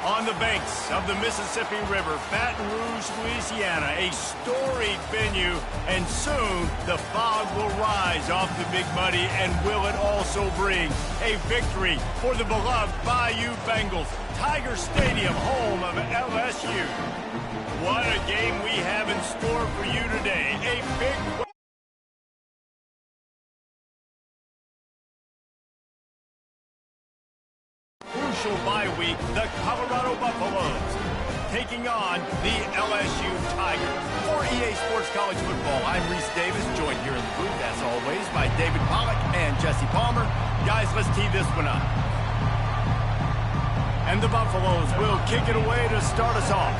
On the banks of the Mississippi River, Baton Rouge, Louisiana, a storied venue, and soon the fog will rise off the Big Muddy, and will it also bring a victory for the beloved Bayou Bengals. Tiger Stadium, home of LSU. What a game we have in store for you today. A big... crucial bye week, the Colorado Buffaloes taking on the LSU Tigers. For EA Sports College Football, I'm Reese Davis, joined here in the booth, as always, by David Pollack and Jesse Palmer. Guys, let's tee this one up. And the Buffaloes will kick it away to start us off.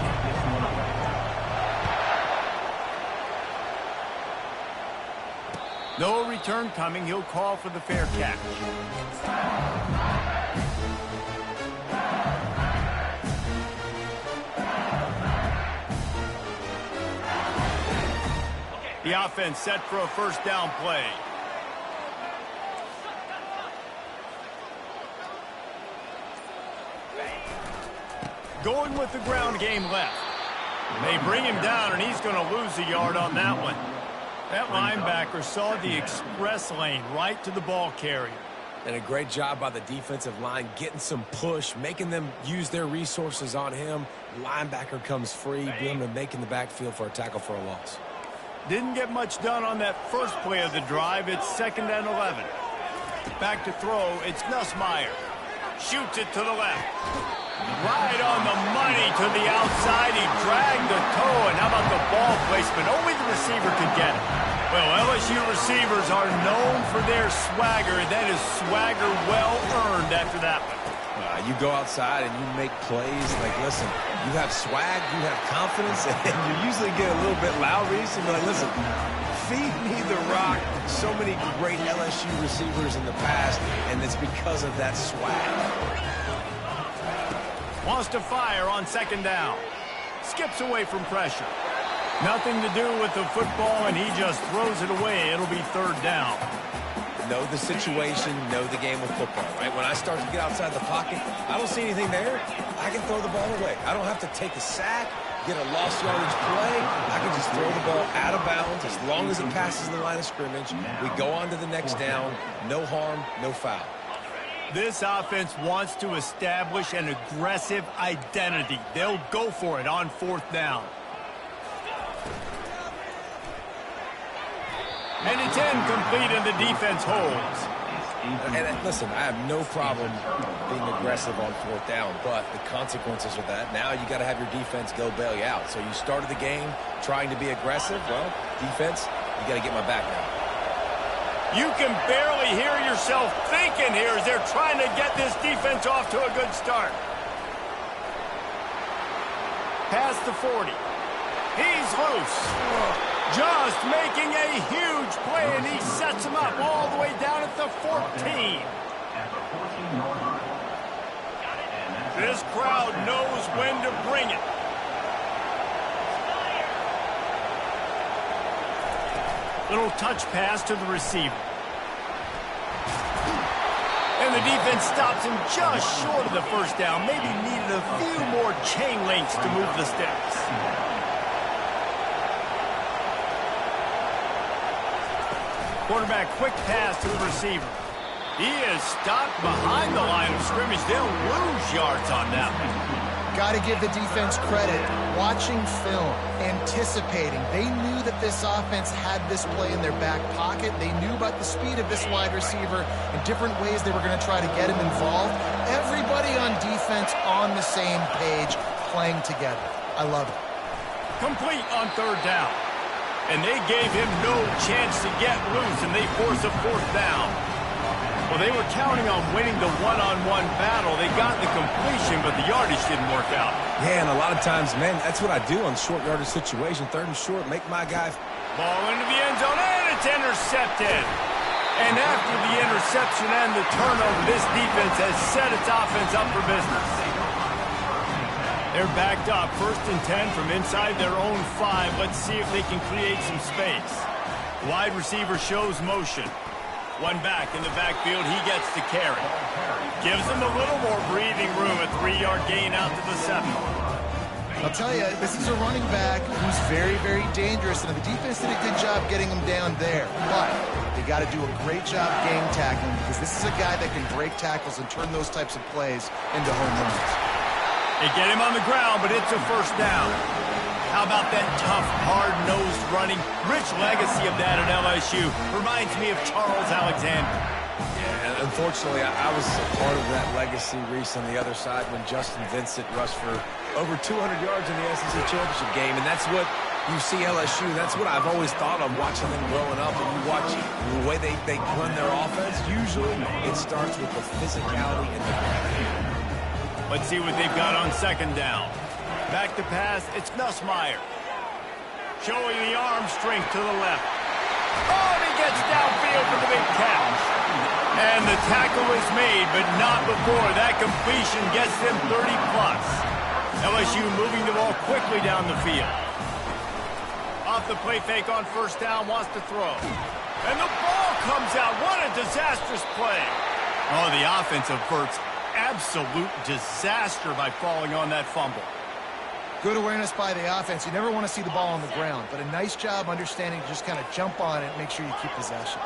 No return coming. He'll call for the fair catch. The offense set for a first down play. Going with the ground game left. They bring him down, and he's going to lose a yard on that one. That linebacker saw the express lane right to the ball carrier. And a great job by the defensive line, getting some push, making them use their resources on him. Linebacker comes free, boom, and making the backfield for a tackle for a loss. Didn't get much done on that first play of the drive. It's 2nd and 11. Back to throw, it's Nussmeier. Shoots it to the left. Right on the money to the outside. He dragged the toe, and how about the ball placement? Only the receiver could get it. Well, LSU receivers are known for their swagger. That is swagger well earned after that one. You go outside and you make plays. Like, listen, you have swag, you have confidence, and you usually get a little bit loud, Reese, and be like, listen, feed me the rock. So many great LSU receivers in the past, and it's because of that swag. Wants to fire on 2nd down. Skips away from pressure. Nothing to do with the football, and he just throws it away. It'll be 3rd down. Know the situation, know the game of football, right? When I start to get outside the pocket, I don't see anything there. I can throw the ball away. I don't have to take a sack, get a lost yardage play. I can just throw the ball out of bounds as long as it passes the line of scrimmage. We go on to the next down. No harm, no foul. This offense wants to establish an aggressive identity. They'll go for it on 4th down. And it's incomplete, and the defense holds. And listen, I have no problem being aggressive on 4th down, but the consequences of that, now you got to have your defense go bail you out. So you started the game trying to be aggressive. Well, defense, you got to get my back now. You can barely hear yourself thinking here as they're trying to get this defense off to a good start. Past the 40. He's loose. Just making a huge play, and he sets him up all the way down at the 14. This crowd knows when to bring it. Little touch pass to the receiver. And the defense stops him just short of the first down. Maybe needed a few more chain links to move the sticks. Quarterback, quick pass to the receiver. He is stopped behind the line of scrimmage. They'll lose yards on that one. Got to give the defense credit. Watching film, anticipating. They knew that this offense had this play in their back pocket. They knew about the speed of this wide receiver and different ways they were going to try to get him involved. Everybody on defense on the same page, playing together. I love it. Complete on 3rd down. And they gave him no chance to get loose, and they force a 4th down. Well, they were counting on winning the one-on-one battle. They got the completion, but the yardage didn't work out. Yeah, and a lot of times, man, that's what I do on short yardage situation. 3rd and short, make my guy. Ball into the end zone, and it's intercepted. And after the interception and the turnover, this defense has set its offense up for business. They're backed up, 1st and 10 from inside their own 5. Let's see if they can create some space. Wide receiver shows motion. One back in the backfield, he gets the carry. Gives him a little more breathing room, a 3-yard gain out to the 7. I'll tell you, this is a running back who's very, very dangerous, and the defense did a good job getting him down there. But they got to do a great job game tackling, because this is a guy that can break tackles and turn those types of plays into home runs. They get him on the ground, but it's a first down. How about that tough, hard-nosed running? Rich legacy of that at LSU. Reminds me of Charles Alexander. Yeah, unfortunately, I was a part of that legacy, Reese, on the other side when Justin Vincent rushed for over 200 yards in the SEC championship game, and that's what you see LSU. That's what I've always thought of watching them growing up, and you watch the way they run their offense. Usually, it starts with the physicality and the ground. Let's see what they've got on second down. Back to pass, it's Nussmeier. Showing the arm strength to the left. Oh, and he gets downfield for the big catch. And the tackle is made, but not before that completion gets them 30-plus. LSU moving the ball quickly down the field. Off the play fake on first down, wants to throw. And the ball comes out. What a disastrous play. Oh, the offense averts absolute disaster by falling on that fumble. Good awareness by the offense. You never want to see the ball on the ground, but a nice job understanding to just kind of jump on it and make sure you keep possession.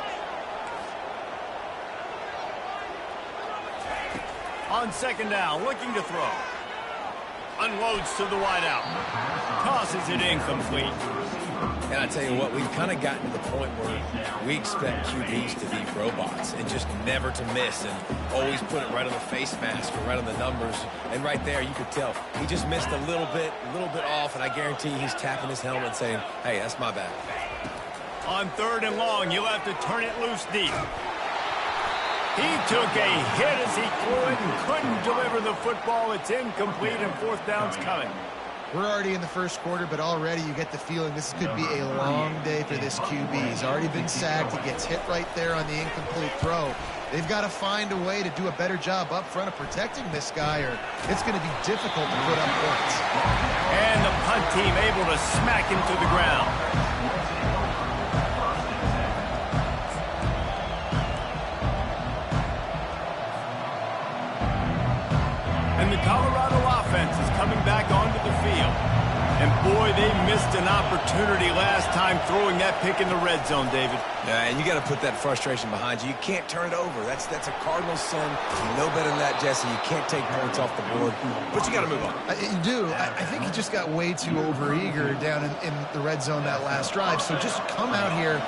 On second down, looking to throw. Unloads to the wideout. Tosses it incomplete. And I tell you what, we've kind of gotten to the point where we expect QBs to be robots and just never to miss and always put it right on the face mask or right on the numbers. And right there, you could tell he just missed a little bit off, and I guarantee he's tapping his helmet saying, hey, that's my bad. On third and long, you'll have to turn it loose deep. He took a hit as he threw it and couldn't deliver the football. It's incomplete, and fourth down's coming. We're already in the first quarter, but already you get the feeling this could be a long day for this QB. He's already been sacked. He gets hit right there on the incomplete throw. They've got to find a way to do a better job up front of protecting this guy, or it's going to be difficult to put up points. And the punt team able to smack him to the ground. And the Colorado offense is coming back onto the field. And boy, they missed an opportunity last time throwing that pick in the red zone, David. Yeah, and you got to put that frustration behind you. You can't turn it over. That's a Cardinals sin. You know better than that, Jesse. You can't take points off the board, but you got to move on. You do. I think he just got way too overeager down in the red zone that last drive. So just come out here,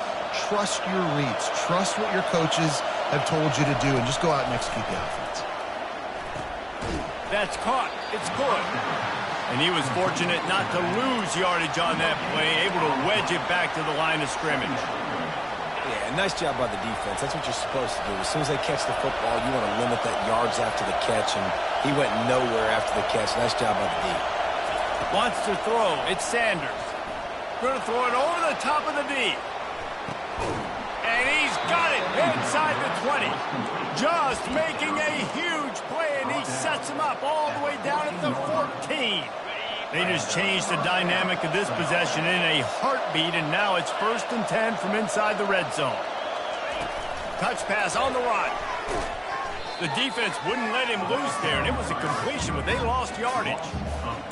trust your reads, trust what your coaches have told you to do, and just go out and execute the offense. That's caught. It's good. And he was fortunate not to lose yardage on that play, able to wedge it back to the line of scrimmage. Yeah, nice job by the defense. That's what you're supposed to do. As soon as they catch the football, you want to limit that yards after the catch, and he went nowhere after the catch. Nice job by the D. Wants to throw. It's Sanders. Going to throw it over the top of the D. And he's got it inside the 20. Just making a huge play, and he sets him up all the way down at the 14. They just changed the dynamic of this possession in a heartbeat, and now it's 1st and 10 from inside the red zone. Touch pass on the run. The defense wouldn't let him loose there, and it was a completion, but they lost yardage.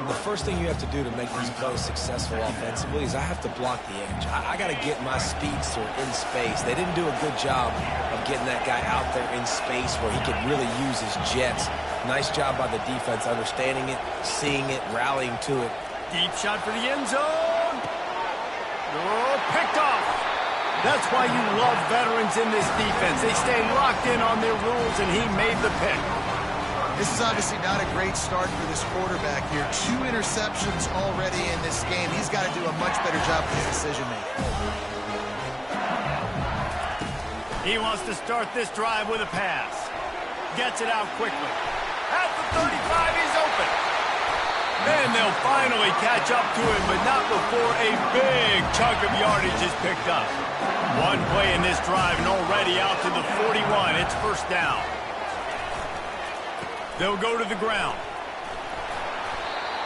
The first thing you have to do to make these plays successful offensively is I have to block the edge. I got to get my speedster in space. They didn't do a good job of getting that guy out there in space where he could really use his jets. Nice job by the defense, understanding it, seeing it, rallying to it. Deep shot for the end zone. Oh, picked off. That's why you love veterans in this defense. They stay locked in on their rules, and he made the pick. This is obviously not a great start for this quarterback here. 2 interceptions already in this game. He's got to do a much better job with his decision-making. He wants to start this drive with a pass. Gets it out quickly. At the 35, he's open. Then they'll finally catch up to him, but not before a big chunk of yardage is picked up. One play in this drive, and already out to the 41. It's 1st down. They'll go to the ground.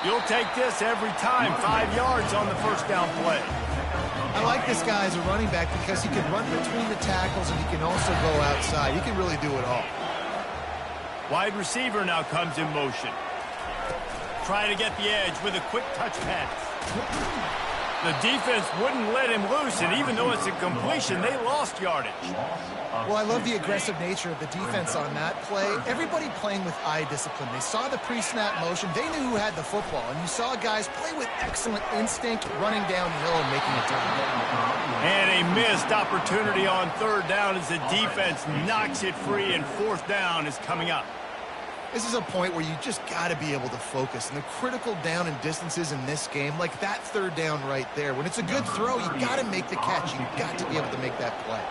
You'll take this every time. 5 yards on the 1st down play. I like this guy as a running back because he can run between the tackles and he can also go outside. He can really do it all. Wide receiver now comes in motion. Trying to get the edge with a quick touch pass. The defense wouldn't let him loose, and even though it's a completion, they lost yardage. Well, I love the aggressive nature of the defense on that play. Everybody playing with eye discipline. They saw the pre-snap motion. They knew who had the football, and you saw guys play with excellent instinct, running downhill and making a tackle. And a missed opportunity on third down as the defense knocks it free, and fourth down is coming up. This is a point where you just got to be able to focus. And the critical down and distances in this game, like that third down right there, when it's a good throw, you got to make the catch. You got to be able to make that play.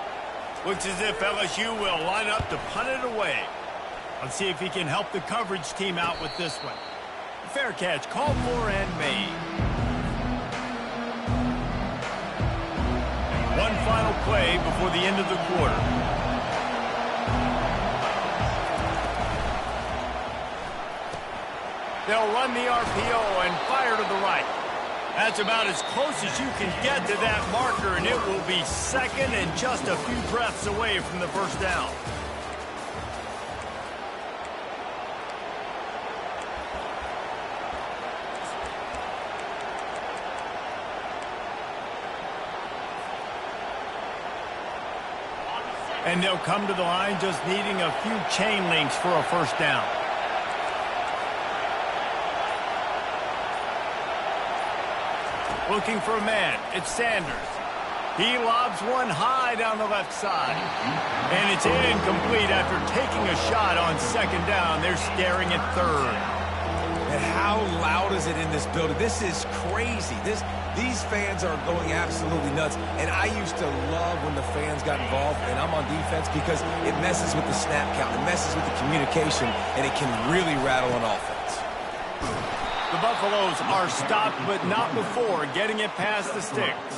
Looks as if LSU will line up to punt it away. Let's see if he can help the coverage team out with this one. Fair catch, called for and made. One final play before the end of the quarter. They'll run the RPO and fire to the right. That's about as close as you can get to that marker, and it will be second and just a few breaths away from the first down. And they'll come to the line just needing a few chain links for a first down. Looking for a man. It's Sanders. He lobs one high down the left side. And it's incomplete after taking a shot on second down. They're staring at third. And how loud is it in this building? This is crazy. These fans are going absolutely nuts. And I used to love when the fans got involved, and I'm on defense, because it messes with the snap count. It messes with the communication, and it can really rattle an offense. The Buffaloes are stopped, but not before getting it past the sticks.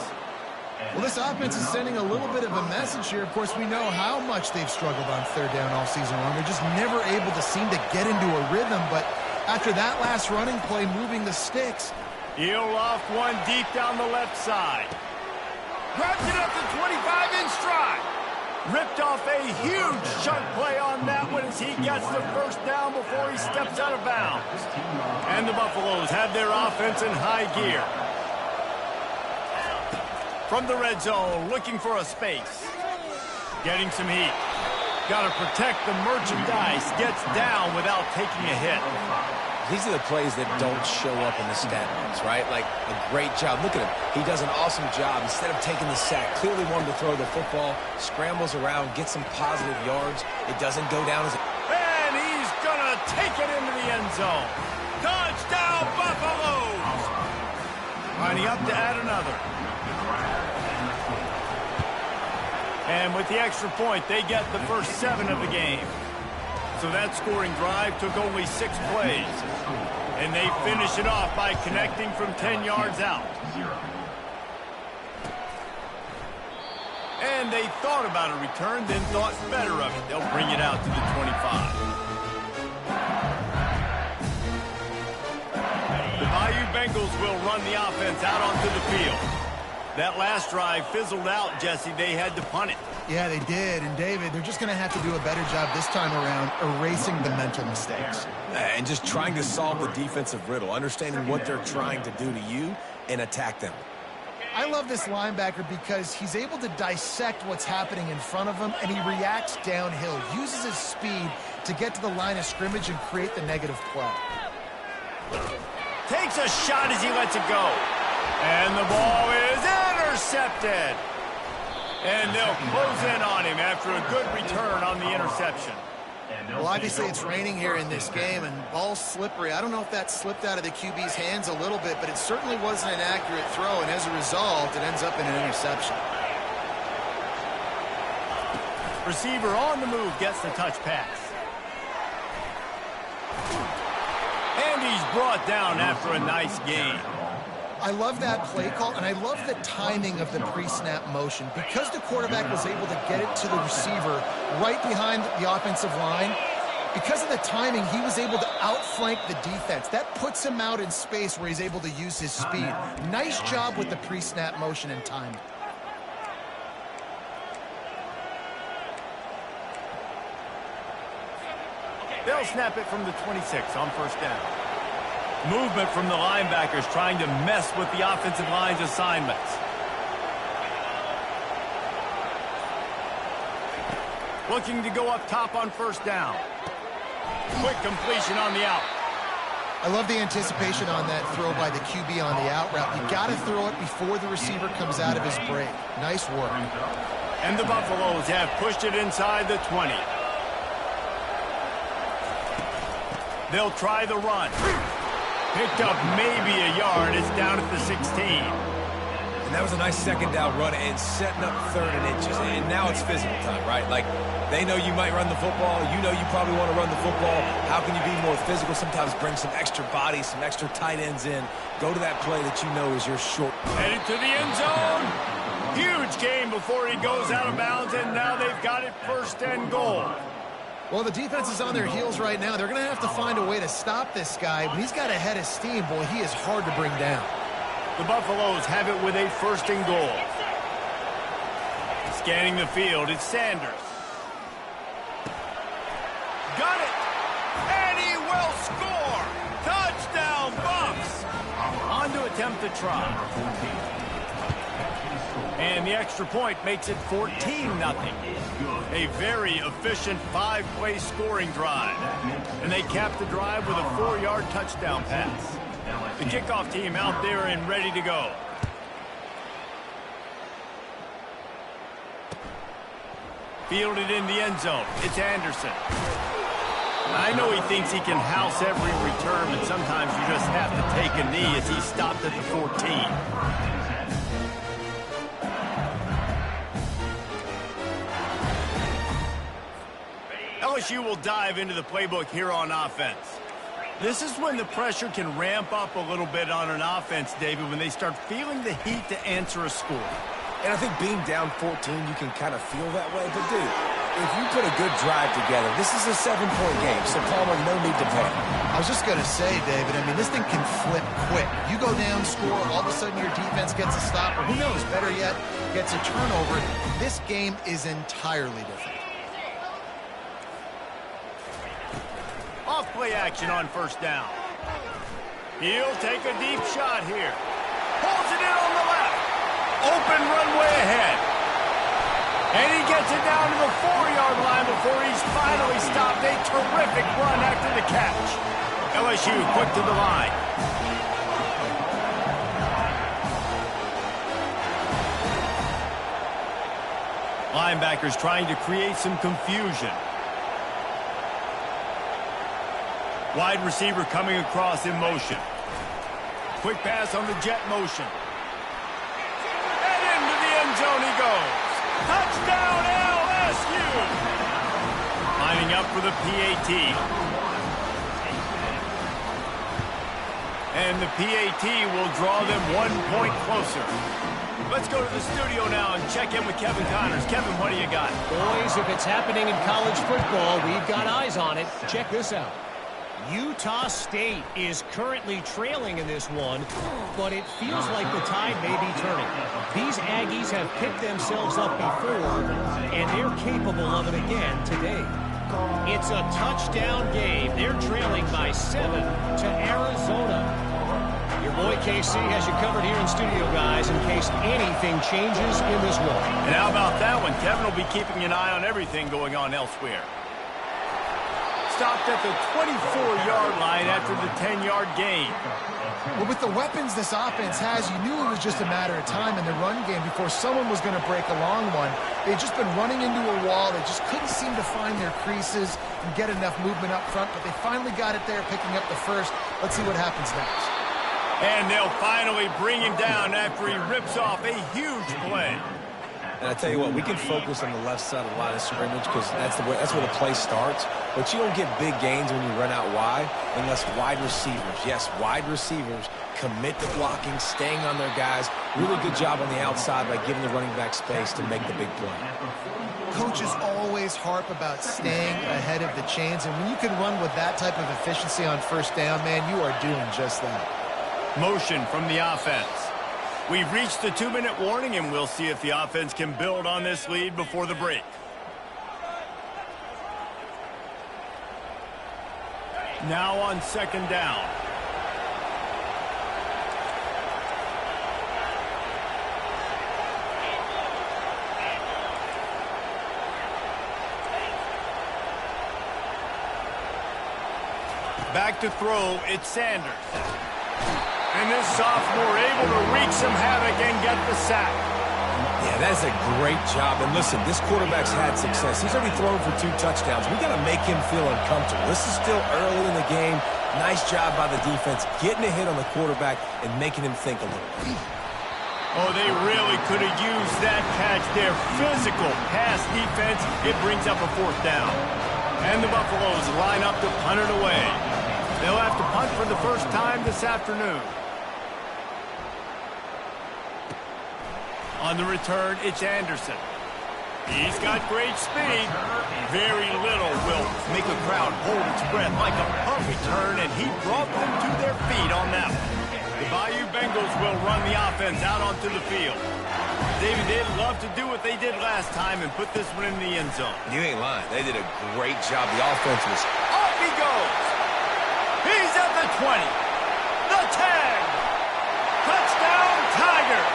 Well, this offense is sending a little bit of a message here. Of course, we know how much they've struggled on third down all season long. They're just never able to seem to get into a rhythm. But after that last running play, moving the sticks. He'll loft one deep down the left side. Grabs it up to 25 in stride. Ripped off a huge chunk play on that one as he gets the first down before he steps out of bounds. And the Buffaloes have their offense in high gear. From the red zone, looking for a space. Getting some heat. Got to protect the merchandise. Gets down without taking a hit. These are the plays that don't show up in the stat books, right? Like a great job. Look at him. He does an awesome job. Instead of taking the sack, clearly wanted to throw the football, scrambles around, gets some positive yards. It doesn't go down as a... And he's going to take it into the end zone. Touchdown, Buffaloes! Lining up to add another. And with the extra point, they get the first 7 of the game. So that scoring drive took only 6 plays. And they finish it off by connecting from 10 yards out. And they thought about a return, then thought better of it. They'll bring it out to the 25. The Bayou Bengals will run the offense out onto the field. That last drive fizzled out, Jesse. They had to punt it. Yeah, they did. And, David, they're just going to have to do a better job this time around erasing the mental mistakes. And just trying to solve the defensive riddle, understanding what they're trying to do to you and attack them. I love this linebacker because he's able to dissect what's happening in front of him, and he reacts downhill, uses his speed to get to the line of scrimmage and create the negative play. Takes a shot as he lets it go. And the ball is intercepted. And they'll close in on him after a good return on the interception. Well, obviously it's raining here in this game, and ball's slippery. I don't know if that slipped out of the QB's hands a little bit, but it certainly wasn't an accurate throw, and as a result, it ends up in an interception. Receiver on the move gets the touch pass. And he's brought down after a nice gain. I love that play call, and I love the timing of the pre-snap motion. Because the quarterback was able to get it to the receiver right behind the offensive line, Because of the timing, he was able to outflank the defense. That puts him out in space where he's able to use his speed. Nice job with the pre-snap motion and timing. They'll snap it from the 26 on first down. Movement from the linebackers trying to mess with the offensive line's assignments. Looking to go up top on first down. Quick completion on the out. I love the anticipation on that throw by the QB on the out route. You got to throw it before the receiver comes out of his break. Nice work. And the Buffaloes have pushed it inside the 20. They'll try the run. Picked up maybe a yard. It's down at the 16. And that was a nice second down run and setting up 3rd and inches. And now it's physical time, right? Like, they know you might run the football. You know you probably want to run the football. How can you be more physical? Sometimes bring some extra bodies, some extra tight ends in. Go to that play that you know is your short. Headed to the end zone. Huge gain before he goes out of bounds, and now they've got it 1st and goal. Well, the defense is on their heels right now. They're going to have to find a way to stop this guy. When he's got a head of steam, boy, he is hard to bring down. The Buffaloes have it with a 1st and goal. Scanning the field, it's Sanders. Got it! And he will score! Touchdown, Buffs! On to attempt the try. And the extra point makes it 14-0. A very efficient 5-play scoring drive. And they cap the drive with a 4-yard touchdown pass. The kickoff team out there and ready to go. Fielded in the end zone. It's Anderson. I know he thinks he can house every return, but sometimes you just have to take a knee as he stopped at the 14. LSU will dive into the playbook here on offense. This is when the pressure can ramp up a little bit on an offense, David, when they start feeling the heat to answer a score. And I think being down 14, you can kind of feel that way. But, dude, if you put a good drive together, this is a 7-point game, so Palmer, no need to panic. I was just going to say, David, I mean, this thing can flip quick. You go down, score, all of a sudden your defense gets a stop, or who knows, better yet, gets a turnover. This game is entirely different. Off-play action on first down. He'll take a deep shot here. Pulls it in on the left. Open runway ahead. And he gets it down to the 4-yard line before he's finally stopped. A terrific run after the catch. LSU quick to the line. Linebackers trying to create some confusion. Wide receiver coming across in motion. Quick pass on the jet motion. And into the end zone he goes. Touchdown LSU! Lining up for the PAT. And the PAT will draw them 1 point closer. Let's go to the studio now and check in with Kevin Connors. Kevin, what do you got? Boys, if it's happening in college football, we've got eyes on it. Check this out. Utah State is currently trailing in this one, but it feels like the tide may be turning. These Aggies have picked themselves up before, and they're capable of it again today. It's a touchdown game. They're trailing by 7 to Arizona. Your boy KC has you covered here in studio, guys, in case anything changes in this one. And how about that one? Kevin will be keeping an eye on everything going on elsewhere. Stopped at the 24-yard line after the 10-yard gain. Well, with the weapons this offense has, you knew it was just a matter of time in the run game before someone was going to break a long one. They'd just been running into a wall. They just couldn't seem to find their creases and get enough movement up front, but they finally got it there, picking up the first. Let's see what happens next. And they'll finally bring him down after he rips off a huge play. And I tell you what, we can focus on the left side of the line of scrimmage because that's where the play starts. But you don't get big gains when you run out wide unless wide receivers, yes, wide receivers, commit to blocking, staying on their guys. Really good job on the outside by giving the running back space to make the big play. Coaches always always harp about staying ahead of the chains, and when you can run with that type of efficiency on first down, man, you are doing just that. Motion from the offense. We've reached the 2-minute warning, and we'll see if the offense can build on this lead before the break. Now on second down. Back to throw, it's Sanders. And this sophomore able to wreak some havoc and get the sack. Yeah, that's a great job. And listen, this quarterback's had success. He's already thrown for 2 touchdowns. We got to make him feel uncomfortable. This is still early in the game. Nice job by the defense, getting a hit on the quarterback and making him think a little bit. Oh, they really could have used that catch there. Physical pass defense. It brings up a 4th down. And the Buffaloes line up to punt it away. They'll have to punt for the first time this afternoon. On the return, it's Anderson. He's got great speed. Very little will make a crowd hold its breath like a punt return, and he brought them to their feet on that one. The Bayou Bengals will run the offense out onto the field. David, they'd love to do what they did last time and put this one in the end zone. You ain't lying. They did a great job. The offense was... Off he goes! He's at the 20. The 10. Touchdown, Tigers!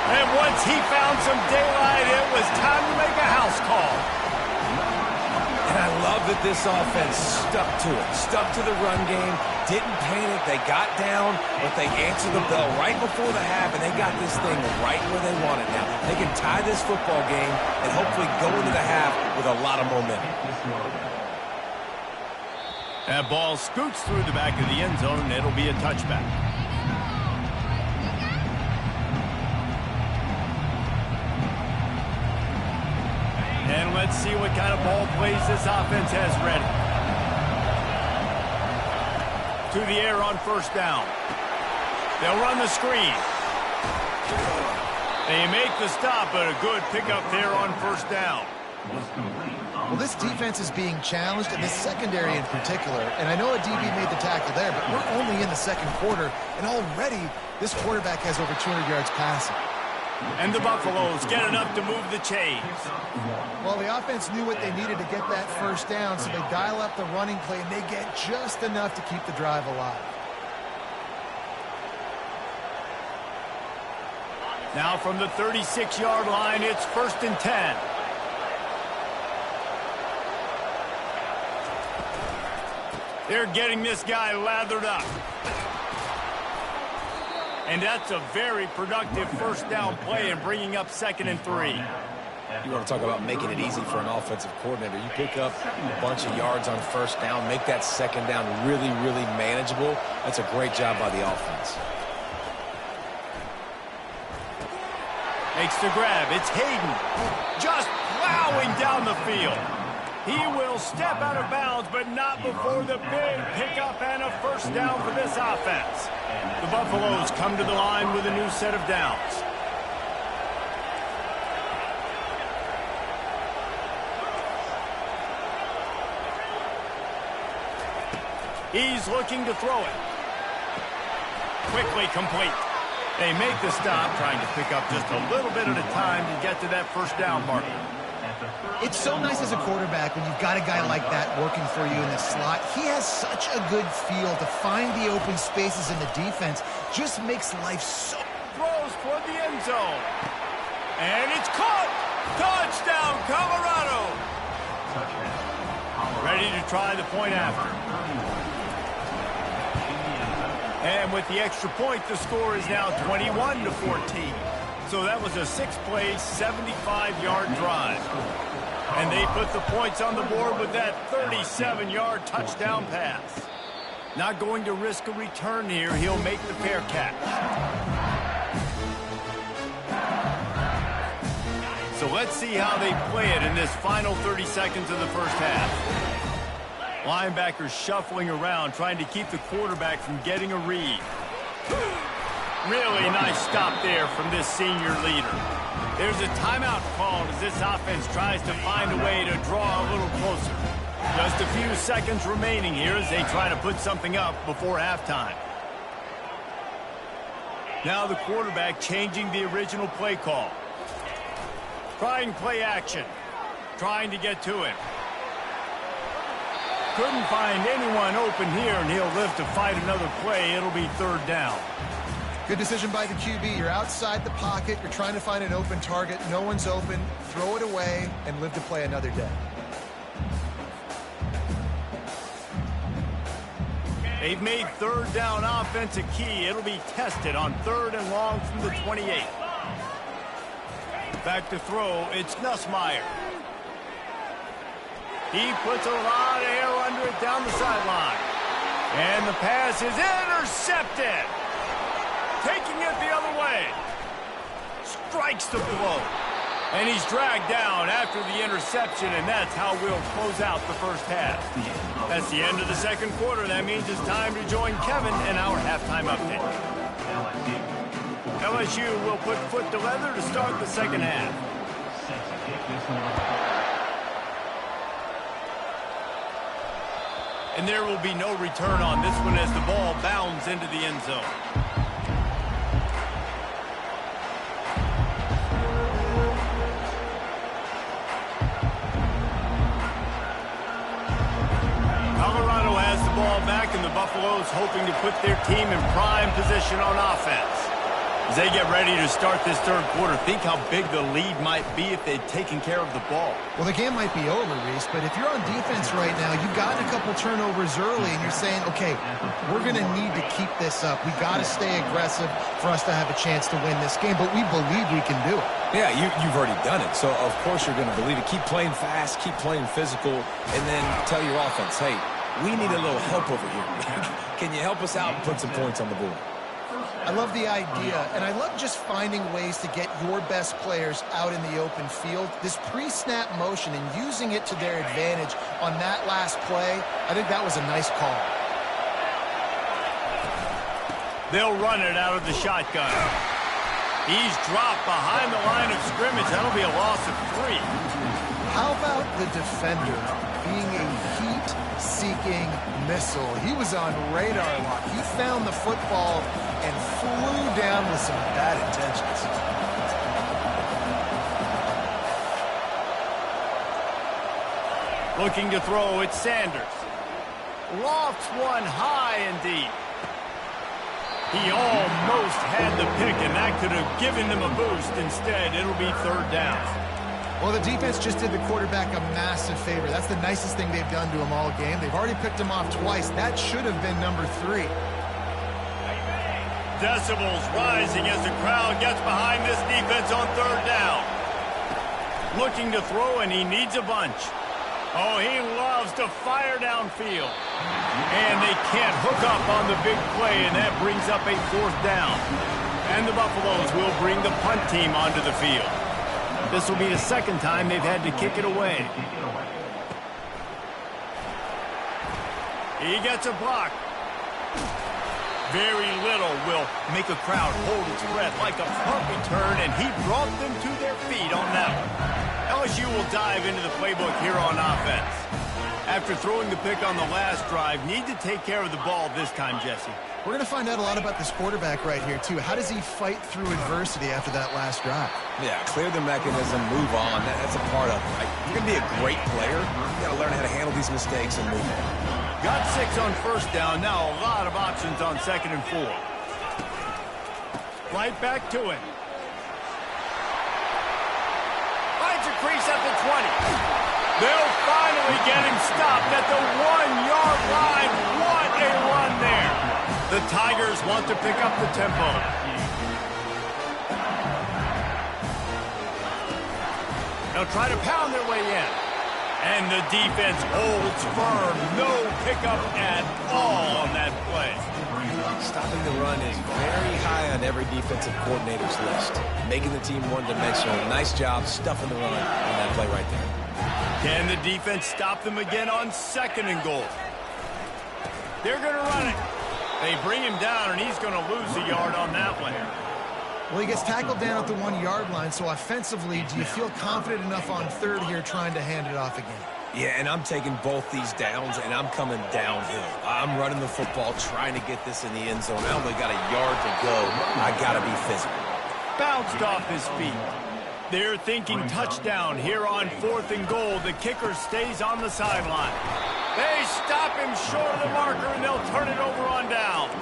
And once he found some daylight, it was time to make a house call. And I love that this offense stuck to it. Stuck to the run game. Didn't panic. They got down, but they answered the bell right before the half, and they got this thing right where they want it now. They can tie this football game and hopefully go into the half with a lot of momentum. That ball scoots through the back of the end zone, and it'll be a touchback. And let's see what kind of ball plays this offense has ready. To the air on first down. They'll run the screen. They make the stop, but a good pickup there on first down. Well, this defense is being challenged, and this secondary in particular. And I know a DB made the tackle there, but we're only in the second quarter, and already this quarterback has over 200 yards passing. And the Buffaloes get enough to move the chains. Well, the offense knew what they needed to get that first down, so they dial up the running play, and they get just enough to keep the drive alive. Now from the 36-yard line, it's 1st and 10. They're getting this guy lathered up. And that's a very productive first down play and bringing up 2nd and 3. You want to talk about making it easy for an offensive coordinator. You pick up a bunch of yards on first down, make that second down really, really manageable. That's a great job by the offense. Makes the grab. It's Hayden. Just plowing down the field. He will step out of bounds, but not before the big pickup and a first down for this offense. The Buffaloes come to the line with a new set of downs. He's looking to throw it. Quickly complete. They make the stop, trying to pick up just a little bit at a time to get to that first down marker. It's so nice as a quarterback when you've got a guy like that working for you in the slot. He has such a good feel to find the open spaces in the defense. Just makes life so... Throws toward the end zone. And it's caught. Touchdown, Colorado. Ready to try the point after. And with the extra point, the score is now 21-14. So that was a 6-play, 75-yard drive. And they put the points on the board with that 37-yard touchdown pass. Not going to risk a return here. He'll make the fair catch. So let's see how they play it in this final 30 seconds of the first half. Linebackers shuffling around, trying to keep the quarterback from getting a read. Really nice stop there from this senior leader. There's a timeout called as this offense tries to find a way to draw a little closer. Just a few seconds remaining here as they try to put something up before halftime. Now the quarterback changing the original play call. Trying play action. Trying to get to it. Couldn't find anyone open here, and he'll live to fight another play. It'll be third down. Good decision by the QB. You're outside the pocket. You're trying to find an open target. No one's open. Throw it away and live to play another day. They've made third down offense a key. It'll be tested on 3rd and long from the 28. Back to throw. It's Nussmeier. He puts a lot of air under it down the sideline. And the pass is intercepted. Taking it the other way. Strikes the blow. And he's dragged down after the interception, and that's how we'll close out the first half. That's the end of the second quarter. That means it's time to join Kevin in our halftime update. LSU will put foot to leather to start the second half. And there will be no return on this one as the ball bounds into the end zone. Colorado has the ball back, and the Buffaloes hoping to put their team in prime position on offense. As they get ready to start this third quarter, think how big the lead might be if they'd taken care of the ball. Well, the game might be over, Reese, but if you're on defense right now, you've gotten a couple turnovers early, and you're saying, okay, we're going to need to keep this up. We got to stay aggressive for us to have a chance to win this game, but we believe we can do it. Yeah, you've already done it, so of course you're going to believe it. Keep playing fast, keep playing physical, and then tell your offense, hey, we need a little help over here. Can you help us out and put some points on the board? I love the idea, and I love just finding ways to get your best players out in the open field. This pre-snap motion and using it to their advantage on that last play, I think that was a nice call. They'll run it out of the shotgun. He's dropped behind the line of scrimmage. That'll be a loss of 3. How about the defender being a heat-seeking missile? He was on radar lock. He found the football and flew down with some bad intentions. Looking to throw, it's Sanders. Lofts one high and deep. He almost had the pick, and that could have given them a boost. Instead, it'll be third down. Well, the defense just did the quarterback a massive favor. That's the nicest thing they've done to him all game. They've already picked him off twice. That should have been number 3. Decibels rising as the crowd gets behind this defense on third down. Looking to throw, and he needs a bunch. Oh, he loves to fire downfield. And they can't hook up on the big play, and that brings up a fourth down. And the Buffaloes will bring the punt team onto the field. This will be the second time they've had to kick it away. He gets a block. Very little will make a crowd hold its breath like a punt return, and he brought them to their feet on that one. LSU will dive into the playbook here on offense. After throwing the pick on the last drive, need to take care of the ball this time, Jesse. We're going to find out a lot about this quarterback right here, too. How does he fight through adversity after that last drive? Yeah, clear the mechanism, move on. That's a part of it. Like, you're going to be a great player. You got to learn how to handle these mistakes and move on. Got 6 on first down. Now a lot of options on 2nd and 4. Right back to him. Finds a crease at the 20. They'll finally get him stopped at the 1-yard line. What a run there. The Tigers want to pick up the tempo. They'll try to pound their way in. And the defense holds firm. No pickup at all on that play. Stopping the run is very high on every defensive coordinator's list. Making the team one-dimensional. Nice job stuffing the run on that play right there. Can the defense stop them again on 2nd and goal? They're going to run it. They bring him down, and he's going to lose a yard on that one. Well, he gets tackled down at the 1-yard line, so offensively, do you feel confident enough on third here trying to hand it off again? Yeah, and I'm taking both these downs, and I'm coming downhill. I'm running the football, trying to get this in the end zone. I only got a yard to go. I got to be physical. Bounced off his feet. They're thinking touchdown here on 4th and goal. The kicker stays on the sideline. They stop him short of the marker, and they'll turn it over on downs.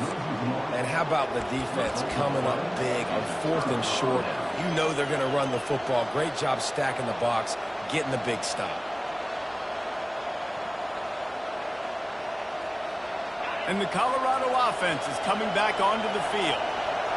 And how about the defense coming up big on 4th and short? You know they're going to run the football. Great job stacking the box, getting the big stop. And the Colorado offense is coming back onto the field.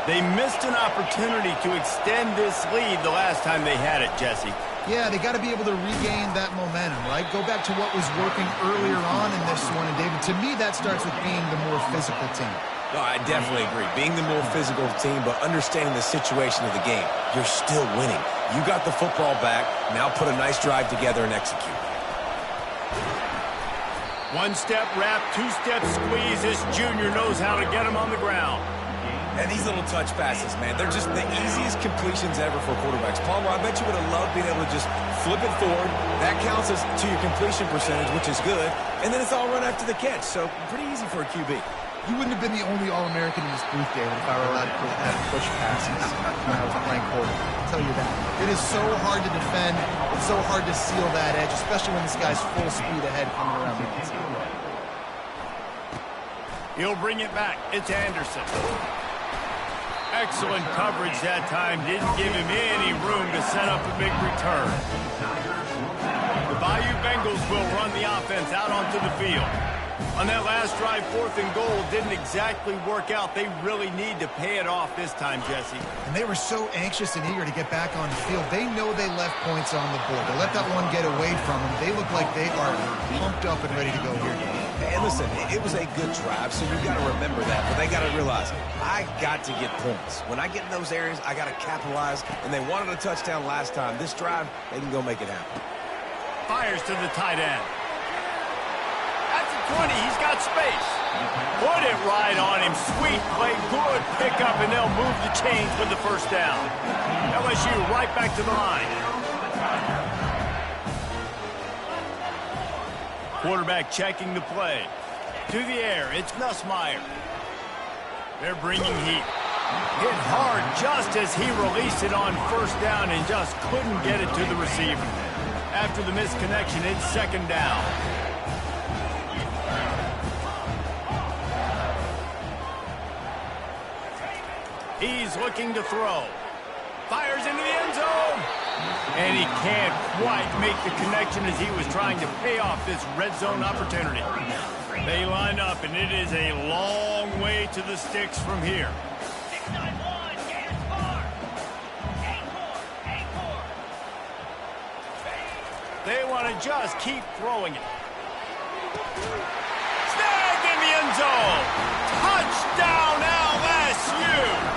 They missed an opportunity to extend this lead the last time they had it, Jesse. Yeah, they got to be able to regain that momentum, right? Go back to what was working earlier on in this one. And, David, to me, that starts with being the more physical team. No, I definitely agree. Being the more physical team, but understanding the situation of the game. You're still winning. You got the football back. Now put a nice drive together and execute. 1-step wrap, 2-step squeeze. This junior knows how to get him on the ground. And these little touch passes, man, they're just the easiest completions ever for quarterbacks. Palmer, I bet you would have loved being able to just flip it forward. That counts as to your completion percentage, which is good. And then it's all run after the catch, so pretty easy for a QB. You wouldn't have been the only All-American in this booth, David, if I were allowed to have push passes when I was playing quarterback. I'll tell you that. It is so hard to defend. It's so hard to seal that edge, especially when this guy's full speed ahead coming around the inside. He'll bring it back. It's Anderson. Excellent coverage that time. Didn't give him any room to set up a big return. The Bayou Bengals will run the offense out onto the field. On that last drive, 4th and goal didn't exactly work out. They really need to pay it off this time, Jesse. And they were so anxious and eager to get back on the field. They know they left points on the board. They let that one get away from them. They look like they are pumped up and ready to go here. And listen, it was a good drive, so you got to remember that. But they got to realize, I got to get points. When I get in those areas, I got to capitalize. And they wanted a touchdown last time. This drive, they can go make it happen. Fires to the tight end. At the 20, he's got space. Put it right on him. Sweet play, good pickup, and they'll move the chains with the first down. LSU right back to the line. Quarterback checking the play. To the air, it's Nussmeier. They're bringing heat. Hit hard just as he released it on first down and just couldn't get it to the receiver. After the misconnection, it's 2nd down. He's looking to throw. Fires into the end zone. And he can't quite make the connection as he was trying to pay off this red zone opportunity. They line up, and it is a long way to the sticks from here. They want to just keep throwing it. Snagged in the end zone. Touchdown, LSU.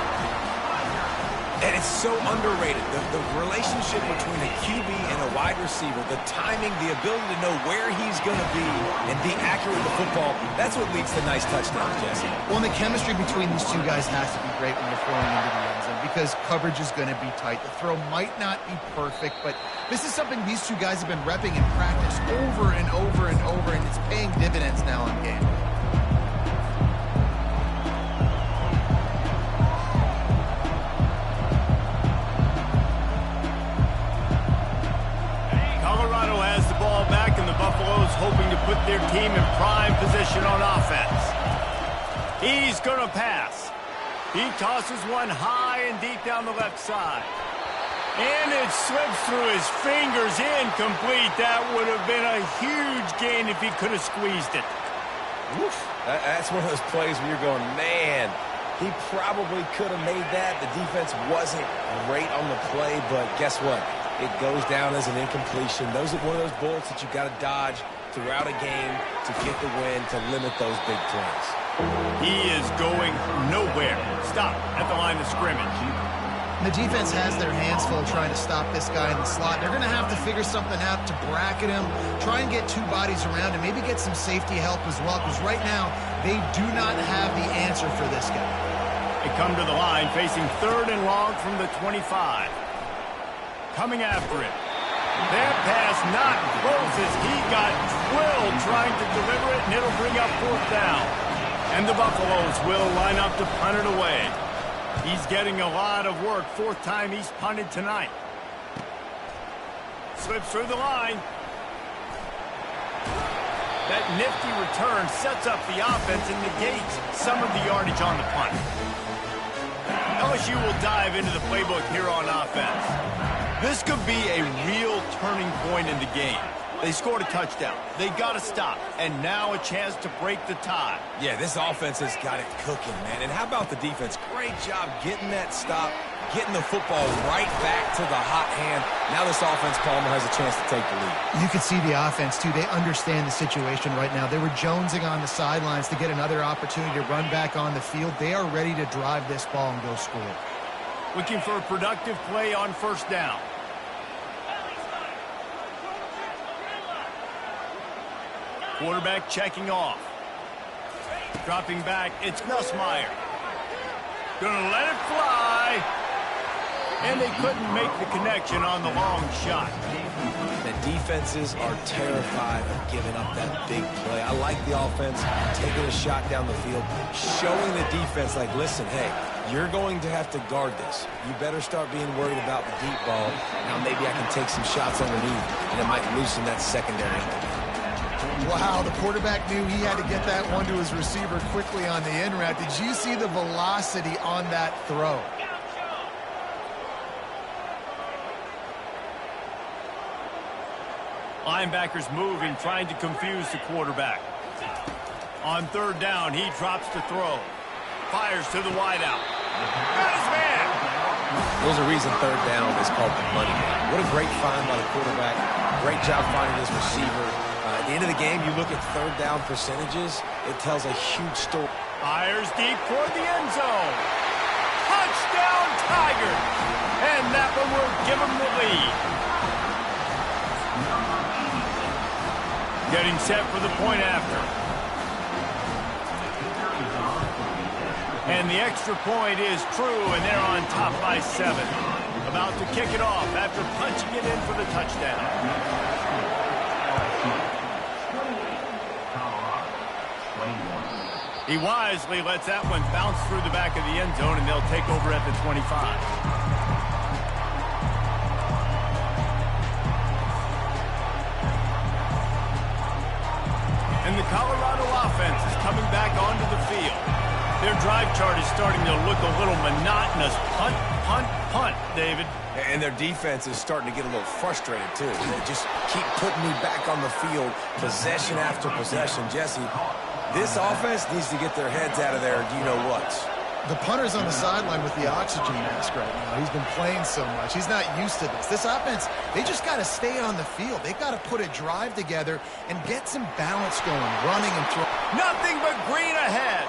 And it's so underrated. The relationship between a QB and a wide receiver, the timing, the ability to know where he's going to be and be accurate with the football, that's what leads to nice touchdowns, Jesse. Well, and the chemistry between these two guys has to be great when you're throwing into the end zone because coverage is going to be tight. The throw might not be perfect, but this is something these two guys have been repping in practice over and over and over, and it's paying dividends now in game. Colorado has the ball back, and the Buffaloes hoping to put their team in prime position on offense. He's going to pass. He tosses one high and deep down the left side. And it slips through his fingers, incomplete. That would have been a huge gain if he could have squeezed it. Oof. That's one of those plays where you're going, man, he probably could have made that. The defense wasn't great on the play, but guess what? It goes down as an incompletion. Those are one of those bullets that you've got to dodge throughout a game to get the win, to limit those big plays. He is going nowhere. Stop at the line of scrimmage. The defense has their hands full trying to stop this guy in the slot. They're going to have to figure something out to bracket him, try and get two bodies around him, maybe get some safety help as well, because right now they do not have the answer for this guy. They come to the line facing 3rd and long from the 25. Coming after it. That pass not close as he got drilled trying to deliver it, and it'll bring up 4th down. And the Buffaloes will line up to punt it away. He's getting a lot of work. 4th time he's punted tonight. Slips through the line. That nifty return sets up the offense and negates some of the yardage on the punt. LSU will dive into the playbook here on offense. This could be a real turning point in the game. They scored a touchdown. They got to stop. And now a chance to break the tie. Yeah, this offense has got it cooking, man. And how about the defense? Great job getting that stop, getting the football right back to the hot hand. Now this offense, Palmer, has a chance to take the lead. You can see the offense, too. They understand the situation right now. They were jonesing on the sidelines to get another opportunity to run back on the field. They are ready to drive this ball and go score. Looking for a productive play on 1st down. Quarterback checking off. Dropping back, it's Nussmeier. Gonna let it fly. And they couldn't make the connection on the long shot. The defenses are terrified of giving up that big play. I like the offense taking a shot down the field, showing the defense like, listen, hey, you're going to have to guard this. You better start being worried about the deep ball. Now maybe I can take some shots underneath, and it might loosen that secondary. Wow, the quarterback knew he had to get that one to his receiver quickly on the in route. Did you see the velocity on that throw? Linebackers moving, trying to confuse the quarterback. On 3rd down, he drops to throw. Fires to the wideout. Got his man! There's a reason 3rd down is called the money down. What a great find by the quarterback. Great job finding his receiver. At the end of the game, you look at 3rd down percentages, it tells a huge story. Fires deep toward the end zone. Touchdown, Tigers! And that one will give them the lead. Getting set for the point after. And the extra point is true, and they're on top by 7. About to kick it off after punching it in for the touchdown. He wisely lets that one bounce through the back of the end zone, and they'll take over at the 25. And the Colorado offense is coming back onto the field. Their drive chart is starting to look a little monotonous. Punt, punt, punt, David. And their defense is starting to get a little frustrated, too. They just keep putting me back on the field, possession after possession. Jesse, this offense needs to get their heads out of there. Do you know what? The punter's on the sideline with the oxygen mask right now. He's been playing so much. He's not used to this. This offense, they just got to stay on the field. They've got to put a drive together and get some balance going, running and throwing. Nothing but green ahead.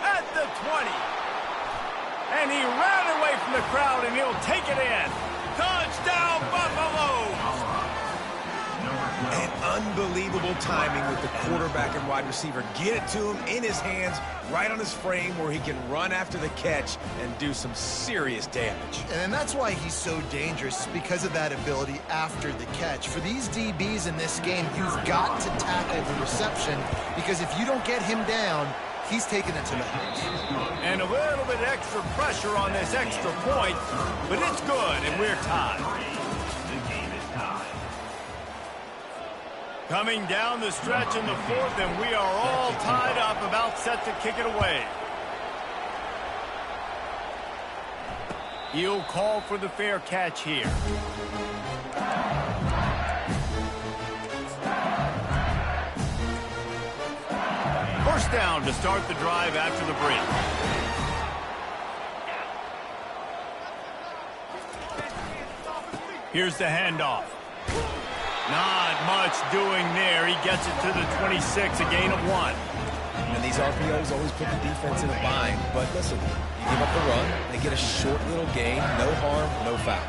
At the 20. And he ran away from the crowd, and he'll take it in. Touchdown, Buffaloes! And unbelievable timing with the quarterback and wide receiver. Get it to him in his hands, right on his frame where he can run after the catch and do some serious damage. And that's why he's so dangerous, because of that ability after the catch. For these DBs in this game, you've got to tackle the reception, because if you don't get him down, he's taking it to the house. And a little bit extra pressure on this extra point, but it's good, and we're tied. Coming down the stretch in the 4th, and we are all tied up, about set to kick it away. He'll call for the fair catch here. First down to start the drive after the break. Here's the handoff. Not much doing there. He gets it to the 26, a gain of 1. And these RPOs always put the defense in a bind. But listen, You give up the run, they get a short little gain, no harm, no foul.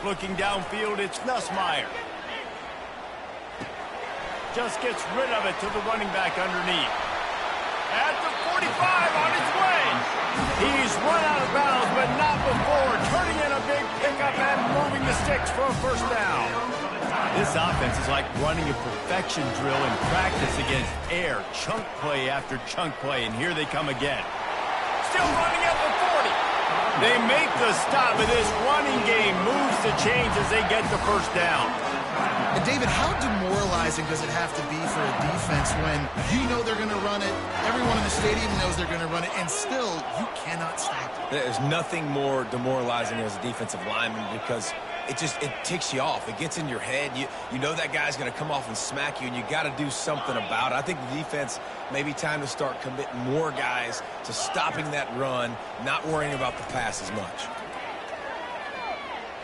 Looking downfield, it's Nussmeier. Just gets rid of it to the running back underneath. At the 45 on its way. He's run out of bounds, but not before. Turning in a big pickup and moving the sticks for a first down. This offense is like running a perfection drill in practice against air. Chunk play after chunk play, and here they come again. Still running at the 40. They make the stop, and this running game moves the chains as they get the first down. And David, how demoralizing does it have to be for a defense when you know they're going to run it, everyone in the stadium knows they're going to run it, and still you cannot stop it? There's nothing more demoralizing as a defensive lineman because it ticks you off. It gets in your head. You know that guy's going to come off and smack you, and you got to do something about it. I think the defense may be time to start committing more guys to stopping that run, not worrying about the pass as much.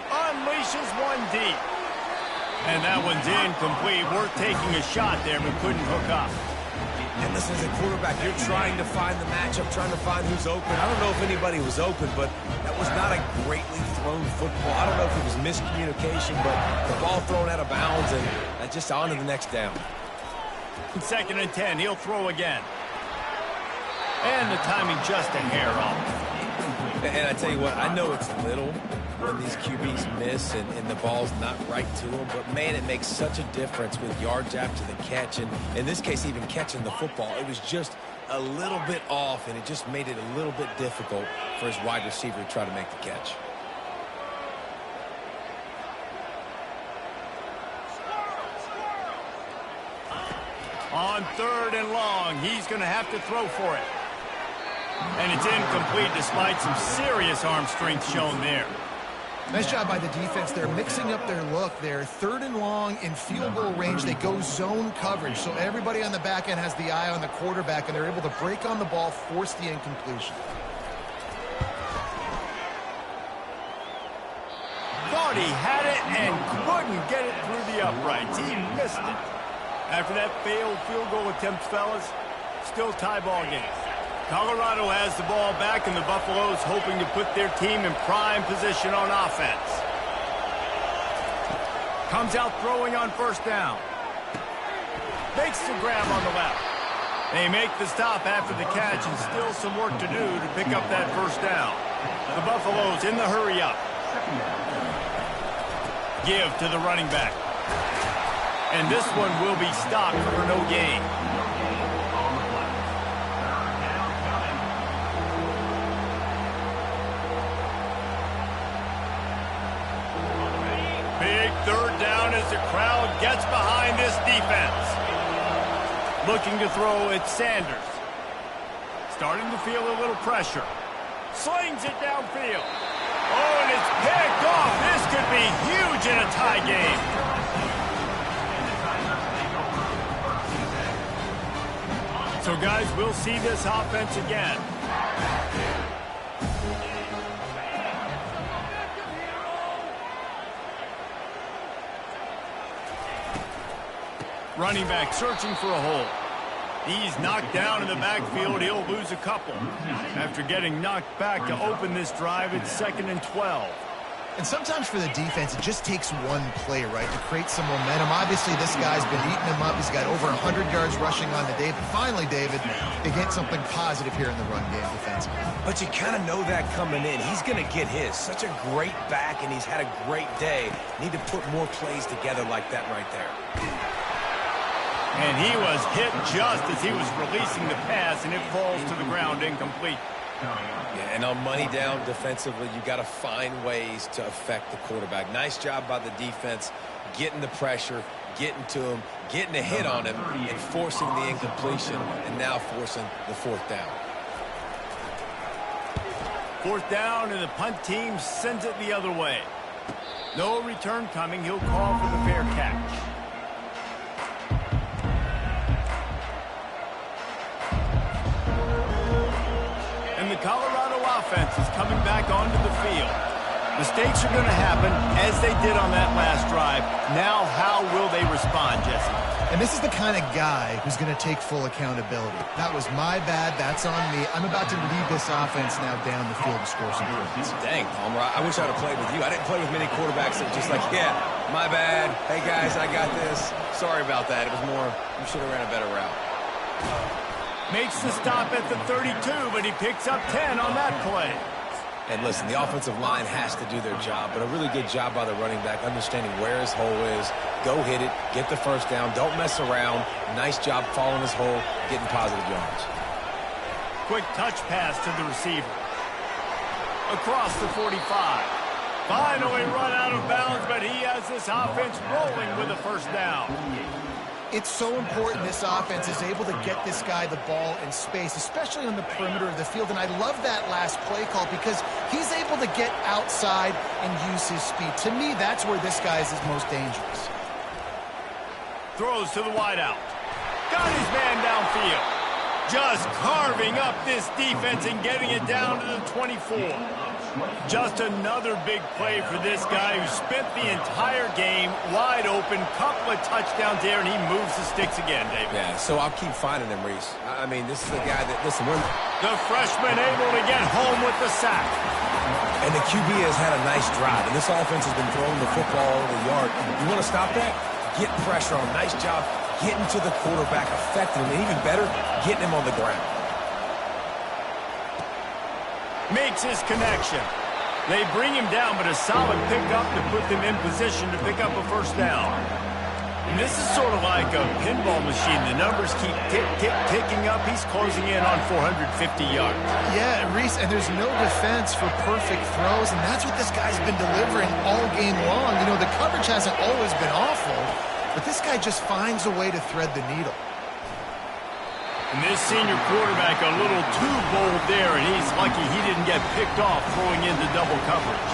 Unleashes one deep. And that one's incomplete. Worth taking a shot there, but couldn't hook up. And listen, as a quarterback, you're trying to find the matchup, trying to find who's open. I don't know if anybody was open, but that was not a greatly thrown football. I don't know if it was miscommunication, but the ball thrown out of bounds and just on to the next down. 2nd and 10, he'll throw again. And the timing just a hair off. And I tell you what, I know it's little when these QBs miss and the ball's not right to them, but man, it makes such a difference with yards after the catch, and in this case, even catching the football. It was just a little bit off, and it just made it a little bit difficult for his wide receiver to try to make the catch. On 3rd and long, he's going to have to throw for it. And it's incomplete despite some serious arm strength shown there. Nice job by the defense. They're mixing up their look. They're 3rd and long in field goal range. They go zone coverage. So everybody on the back end has the eye on the quarterback, and they're able to break on the ball, force the incompletion. Thought he had it and couldn't get it through the uprights. He missed it. After that failed field goal attempt, fellas, still tie ball game. Colorado has the ball back, and the Buffaloes hoping to put their team in prime position on offense. Comes out throwing on 1st down. Makes the grab on the left. They make the stop after the catch, and still some work to do to pick up that 1st down. The Buffaloes in the hurry up. Give to the running back. And this one will be stopped for no gain. Big 3rd down as the crowd gets behind this defense. Looking to throw, it's Sanders. Starting to feel a little pressure. Slings it downfield. Oh, and it's picked off. This could be huge in a tie game. So, guys, we'll see this offense again. Running back searching for a hole. He's knocked down in the backfield. He'll lose a couple. After getting knocked back to open this drive, it's 2nd and 12. And sometimes for the defense, it just takes one play, right, to create some momentum. Obviously, this guy's been eating him up. He's got over 100 yards rushing on the day. But finally, David, they get something positive here in the run game defensively. But you kind of know that coming in. He's going to get his. Such a great back, and he's had a great day. Need to put more plays together like that right there. And he was hit just as he was releasing the pass, and it falls to the ground incomplete. Yeah, and on money down defensively, you got to find ways to affect the quarterback. Nice job by the defense, getting the pressure, getting to him, getting a hit on him, and forcing the incompletion, and now forcing the 4th down. 4th down, and the punt team sends it the other way. No return coming. He'll call for the fair catch. And the Colorado offense is coming back onto the field. The Mistakes are going to happen, as they did on that last drive. Now, how will they respond, Jesse? And this is the kind of guy who's going to take full accountability. That was my bad. That's on me. I'm about to lead this offense now down the field to score some points. Dang, Palmer, I wish I'd have played with you. I didn't play with many quarterbacks that were just like, yeah, my bad. Hey, guys, I got this. Sorry about that. It was more, you should have ran a better route. Makes the stop at the 32, but he picks up 10 on that play. And listen, the offensive line has to do their job, but a really good job by the running back, understanding where his hole is. Go hit it, get the first down, don't mess around. Nice job following his hole, getting positive yards. Quick touch pass to the receiver. Across the 45. Finally run out of bounds, but he has this offense rolling with a first down. It's so important this offense is able to get this guy the ball in space, especially on the perimeter of the field. And I love that last play call because he's able to get outside and use his speed. To me, that's where this guy is his most dangerous. Throws to the wideout. Got his man downfield. Just carving up this defense and getting it down to the 24. Just another big play for this guy who spent the entire game wide open. Couple of touchdowns there, and he moves the sticks again, David. Yeah, so I'll keep finding him, Reese. I mean, this is a guy that, listen, the freshman able to get home with the sack. And the QB has had a nice drive, and this offense has been throwing the football over the yard. You want to stop that? Get pressure on. Nice job getting to the quarterback effectively, and even better, getting him on the ground. Makes his connection. They bring him down, but a solid pickup to put them in position to pick up a first down. And this is sort of like a pinball machine. The numbers keep ticking up. He's closing in on 450 yards. Yeah, Reese, and there's no defense for perfect throws, and that's what this guy's been delivering all game long. You know, the coverage hasn't always been awful, but this guy just finds a way to thread the needle. And this senior quarterback a little too bold there, and he's lucky he didn't get picked off throwing into double coverage.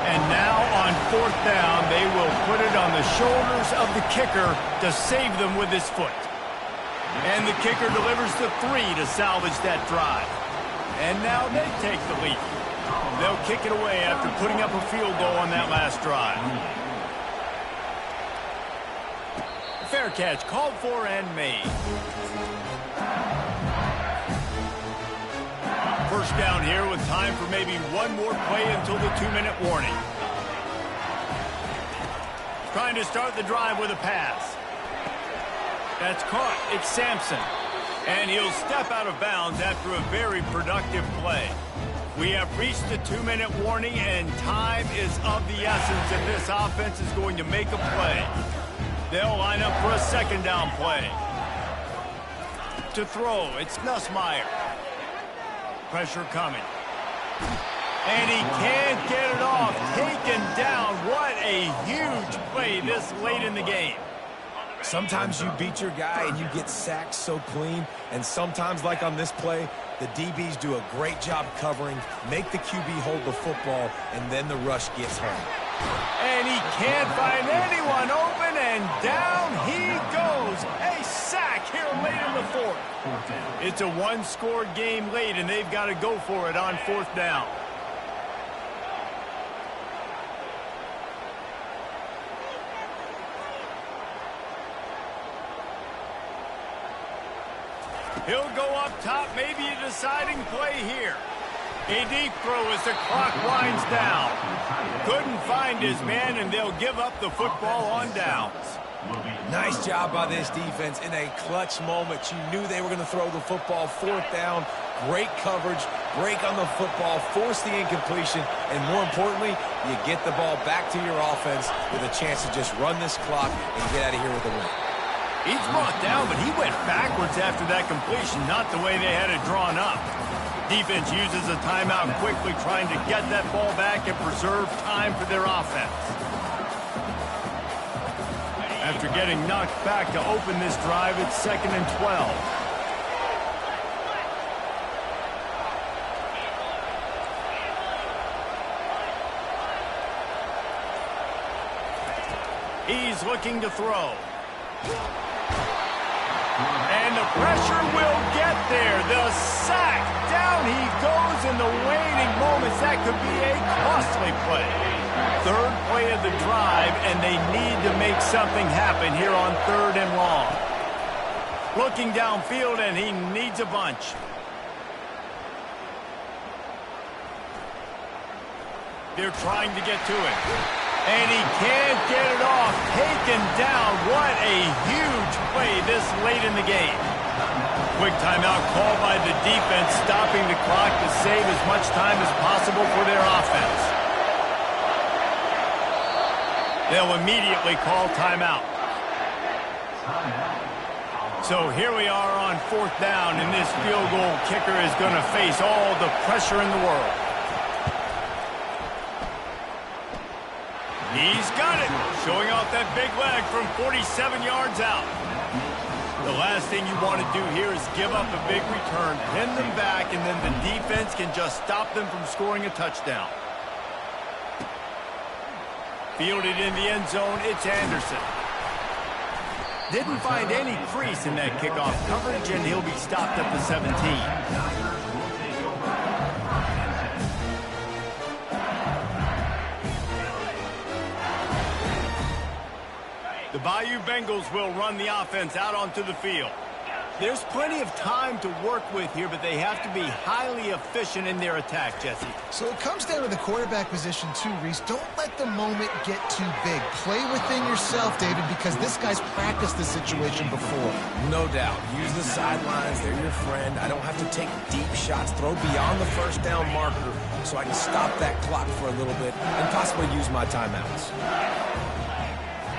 And now on fourth down, they will put it on the shoulders of the kicker to save them with his foot. And the kicker delivers the 3 to salvage that drive. And now they take the lead. They'll kick it away after putting up a field goal on that last drive. Fair catch called for and made. First down here with time for maybe one more play until the 2-minute warning. Trying to start the drive with a pass. That's caught. It's Sampson. And he'll step out of bounds after a very productive play. We have reached the 2-minute warning, and time is of the essence if this offense is going to make a play. They'll line up for a second down play. To throw, it's Nussmeier. Pressure coming. And he can't get it off. Taken down. What a huge play this late in the game. Sometimes you beat your guy and you get sacked so clean. And sometimes, like on this play, the DBs do a great job covering, make the QB hold the football, and then the rush gets home. And he can't find anyone open, and down he goes. A sack here late in the fourth. It's a one-score game late, and they've got to go for it on fourth down. He'll go up top, maybe a deciding play here. A deep throw as the clock winds down. Couldn't find his man, and they'll give up the football on downs. Nice job by this defense in a clutch moment. You knew they were going to throw the football. Fourth down, great coverage, break on the football, force the incompletion, and more importantly, you get the ball back to your offense with a chance to just run this clock and get out of here with a win. He's brought down, but he went backwards after that completion, not the way they had it drawn up. Defense uses a timeout quickly, trying to get that ball back and preserve time for their offense. After getting knocked back to open this drive, it's 2nd and 12. He's looking to throw. And the pressure will get there. The sack down down he goes in the waning moments. That could be a costly play. Third play of the drive, and they need to make something happen here on 3rd and long. Looking downfield, and he needs a bunch. They're trying to get to it. And he can't get it off. Taken down. What a huge play this late in the game. Quick timeout called by the defense, stopping the clock to save as much time as possible for their offense. They'll immediately call timeout. So here we are on 4th down, and this field goal kicker is going to face all the pressure in the world. He's got it, showing off that big leg from 47 yards out. The last thing you want to do here is give up a big return, pin them back, and then the defense can just stop them from scoring a touchdown. Fielded in the end zone, it's Anderson. Didn't find any crease in that kickoff coverage, and he'll be stopped at the 17. The Bayou Bengals will run the offense out onto the field. There's plenty of time to work with here, but they have to be highly efficient in their attack, Jesse. So it comes down to the quarterback position too, Reese. Don't let the moment get too big. Play within yourself, David, because this guy's practiced this situation before. No doubt. Use the sidelines. They're your friend. I don't have to take deep shots. Throw beyond the 1st down marker so I can stop that clock for a little bit and possibly use my timeouts.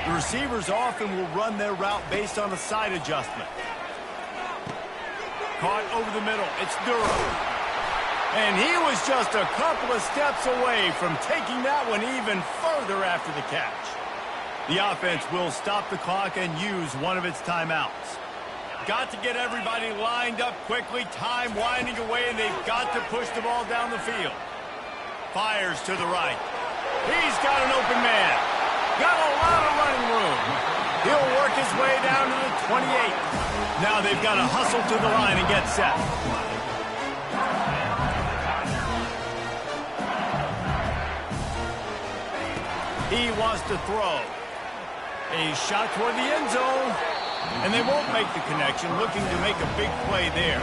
The receivers often will run their route based on a side adjustment. Caught over the middle. It's Durham. And he was just a couple of steps away from taking that one even further after the catch. The offense will stop the clock and use one of its timeouts. Got to get everybody lined up quickly. Time winding away, and they've got to push the ball down the field. Fires to the right. He's got an open man. Got a lot of running room. He'll work his way down to the 28. Now they've got to hustle to the line and get set. He wants to throw. A shot toward the end zone. And they won't make the connection, looking to make a big play there.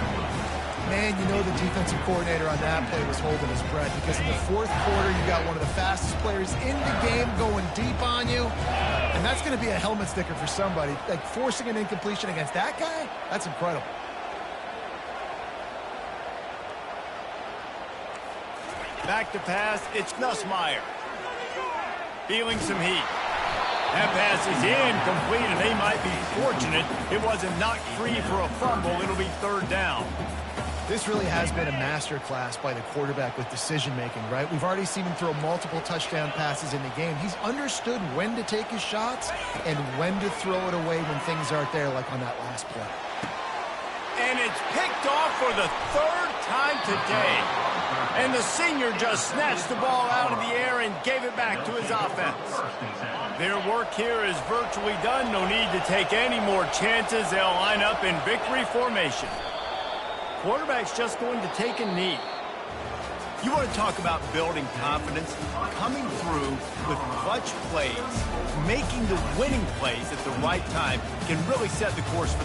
Man, you know the defensive coordinator on that play was holding his breath because in the 4th quarter, you got one of the fastest players in the game going deep on you. And that's going to be a helmet sticker for somebody. Like, forcing an incompletion against that guy, that's incredible. Back to pass, it's Nussmeier. Feeling some heat. That pass is incomplete, and they might be fortunate it wasn't knocked free for a fumble. It'll be 3rd down. This really has been a masterclass by the quarterback with decision-making, right? We've already seen him throw multiple touchdown passes in the game. He's understood when to take his shots and when to throw it away when things aren't there, like on that last play. And it's picked off for the 3rd time today. And the senior just snatched the ball out of the air and gave it back to his offense. Their work here is virtually done. No need to take any more chances. They'll line up in victory formation. Quarterback's just going to take a knee. You want to talk about building confidence? Coming through with clutch plays, making the winning plays at the right time can really set the course for